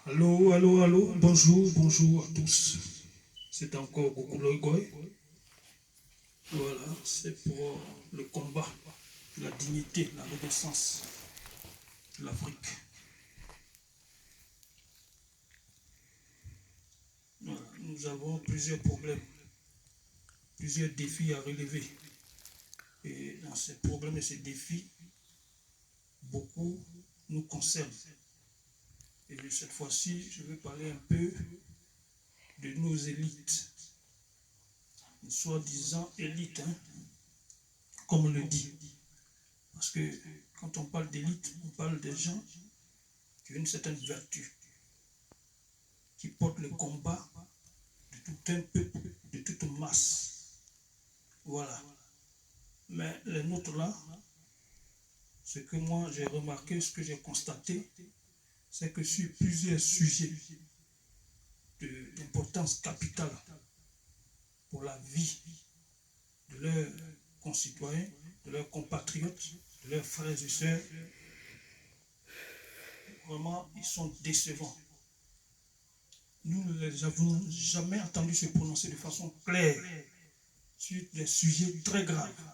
Allô, allô, allô, bonjour, bonjour à tous. C'est encore Gokoulo Goy. Voilà, c'est pour le combat, la dignité, la renaissance de l'Afrique. Voilà, nous avons plusieurs problèmes, plusieurs défis à relever. Et dans ces problèmes et ces défis, beaucoup nous concernent. Et cette fois-ci, je vais parler un peu de nos élites, une soi-disant élite, hein, comme on le dit. Parce que quand on parle d'élite, on parle des gens qui ont une certaine vertu, qui portent le combat de tout un peuple, de toute masse. Voilà. Mais les nôtres là, ce que moi j'ai remarqué, ce que j'ai constaté, c'est que sur plusieurs sujets d'importance capitale pour la vie de leurs concitoyens, de leurs compatriotes, de leurs frères et sœurs, vraiment, ils sont décevants. Nous ne les avons jamais entendus se prononcer de façon claire sur des sujets très graves.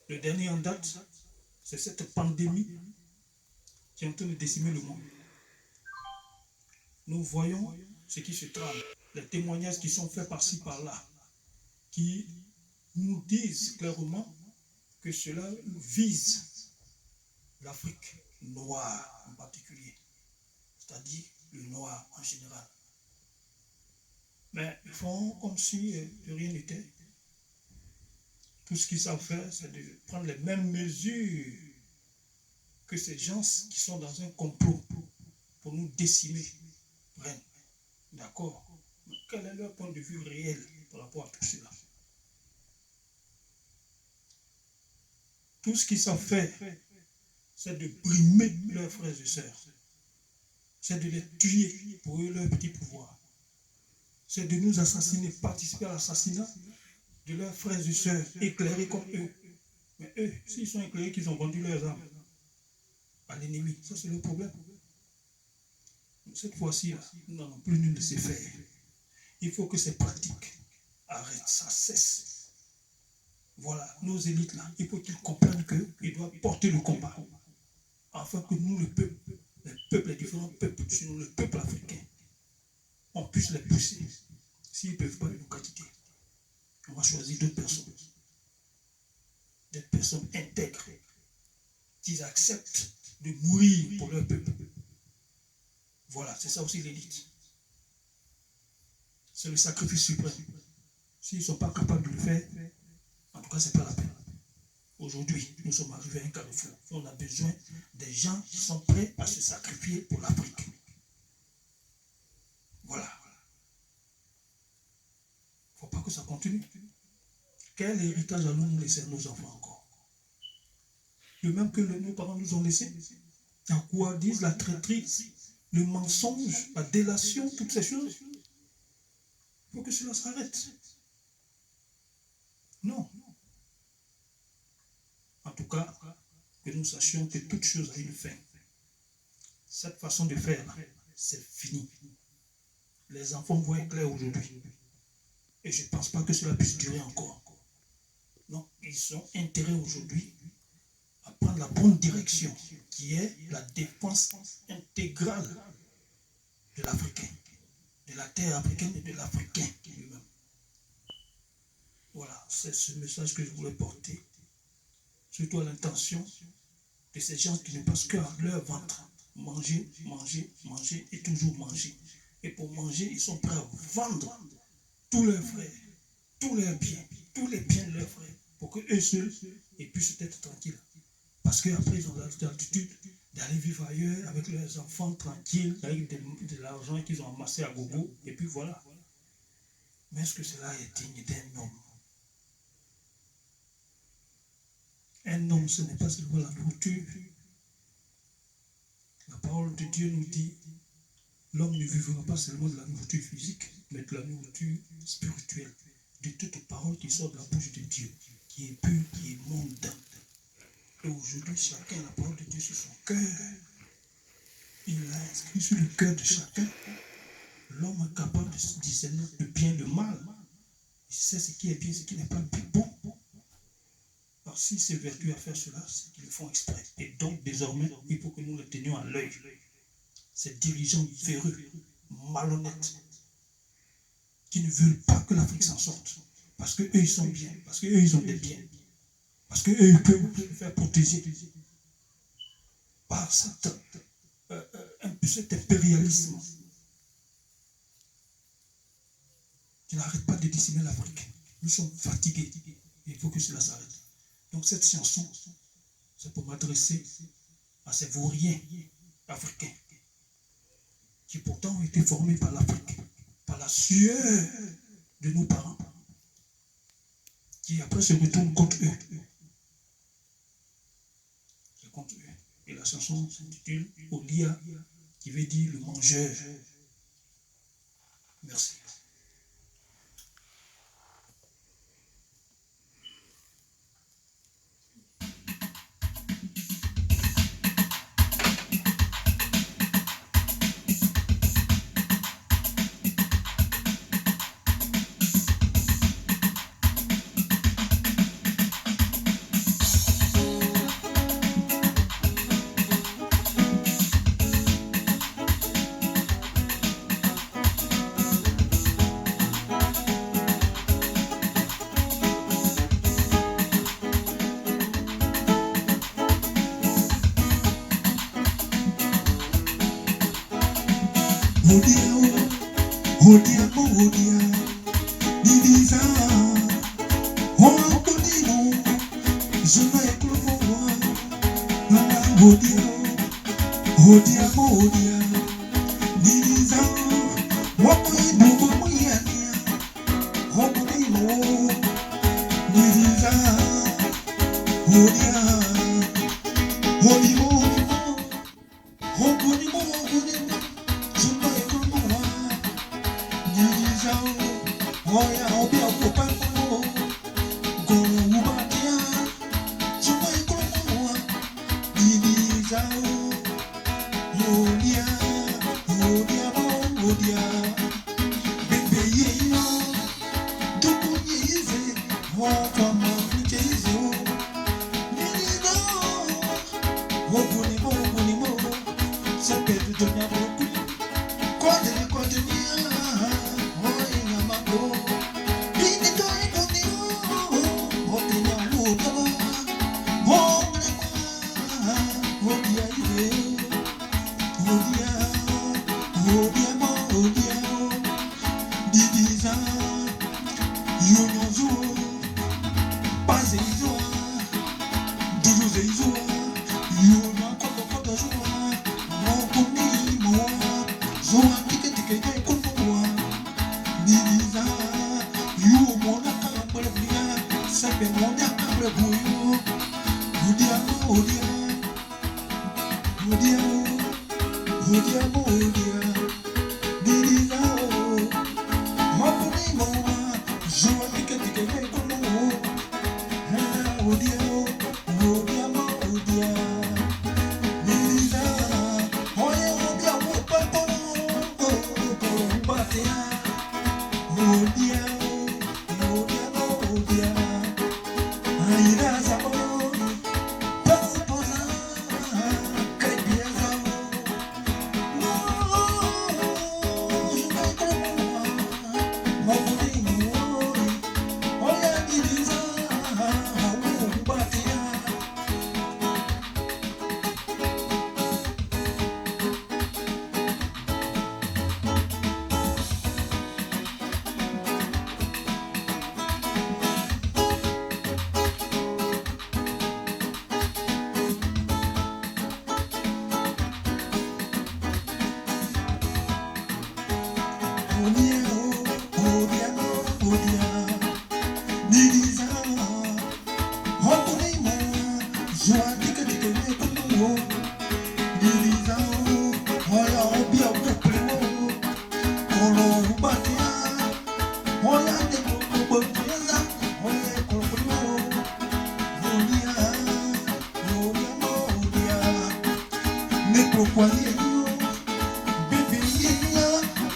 Le dernier en date, c'est cette pandémie qui est en train de décimer le monde. Nous voyons ce qui se trame, les témoignages qui sont faits par-ci, par-là, qui nous disent clairement que cela vise l'Afrique noire en particulier, c'est-à-dire le noir en général. Mais ils font comme si de rien n'était. Tout ce qu'ils savent faire, c'est de prendre les mêmes mesures que ces gens qui sont dans un complot pour nous décimer prennent. D'accord? Mais quel est leur point de vue réel par rapport à tout cela? Tout ce qu'ils savent faire, c'est de brimer leurs frères et sœurs. C'est de les tuer pour eux, leur petit pouvoir. C'est de nous assassiner, participer à l'assassinat de leurs frères et sœurs éclairés comme eux. Mais eux, s'ils sont éclairés, qu'ils ont vendu leurs armes à l'ennemi, ça c'est le problème. Cette fois-ci, nous n'avons plus nul de ces faire. Il faut que ces pratiques arrêtent, ça cesse. Voilà, nos élites là, il faut qu'ils comprennent qu'ils doivent porter le combat. Afin que nous, le peuple, les différents peuples, sinon le peuple africain, on puisse les pousser. S'ils ne peuvent pas nous qualité, on va choisir d'autres personnes. Des personnes intègres, qui acceptent de mourir pour leur peuple. Voilà, c'est ça aussi l'élite. C'est le sacrifice suprême. S'ils ne sont pas capables de le faire, en tout cas, ce n'est pas la peine. Aujourd'hui, nous sommes arrivés à un carrefour. On a besoin des gens qui sont prêts à se sacrifier pour l'Afrique. Voilà. Il ne faut pas que ça continue. Quel héritage allons-nous laisser à nos enfants encore? Le même que nos parents nous ont laissé. À quoi disent la traîtrise, le mensonge, la délation, toutes ces choses? Il faut que cela s'arrête. Non. En tout cas, que nous sachions que toute chose a une fin. Cette façon de faire, c'est fini. Les enfants voient clair aujourd'hui. Et je ne pense pas que cela puisse durer encore. Non, ils ont intérêt aujourd'hui à prendre la bonne direction, qui est la défense intégrale de l'Africain, de la terre africaine et de l'Africain lui-même. Voilà, c'est ce message que je voulais porter, surtout à l'intention de ces gens qui ne pensent qu'à leur ventre. Manger, manger, manger et toujours manger. Et pour manger, ils sont prêts à vendre tous leurs frères, tous leurs biens, tous les biens de leurs frères, pour qu'eux seuls puissent être tranquilles. Parce qu'après, ils ont l'altitude d'aller vivre ailleurs avec leurs enfants tranquilles, avec de l'argent qu'ils ont amassé à gogo, et puis voilà. Mais est-ce que cela est digne d'un homme? Un homme, ce n'est pas seulement la nourriture. La parole de Dieu nous dit, l'homme ne vivra pas seulement de la nourriture physique, mais de la nourriture spirituelle, de toute parole qui sort de la bouche de Dieu, qui est pure, qui est mondaine. Et aujourd'hui, chacun a la parole de Dieu sur son cœur. Il l'a inscrit sur le cœur de chacun. L'homme est capable de discerner le bien et le mal. Il sait ce qui est bien, ce qui n'est pas bon. Alors s'il s'évertue à faire cela, c'est qu'ils le font exprès. Et donc désormais, il faut que nous le tenions à l'œil. Ces dirigeants véreux, malhonnêtes, qui ne veulent pas que l'Afrique s'en sorte. Parce qu'eux, ils sont bien. Parce qu'eux, ils ont des biens. Parce qu'eux, ils peuvent se faire protéger par cet impérialisme qui n'arrête pas de décimer l'Afrique. Nous sommes fatigués. Il faut que cela s'arrête. Donc cette chanson, c'est pour m'adresser à ces vauriens africains qui pourtant ont été formés par l'Afrique, par la sueur de nos parents, qui après se retournent contre eux. C'est contre eux. Et la chanson s'intitule Olia, qui veut dire le mangeur. Merci.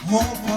Oh,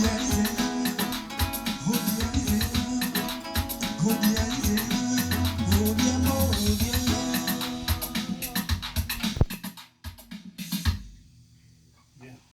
yeah.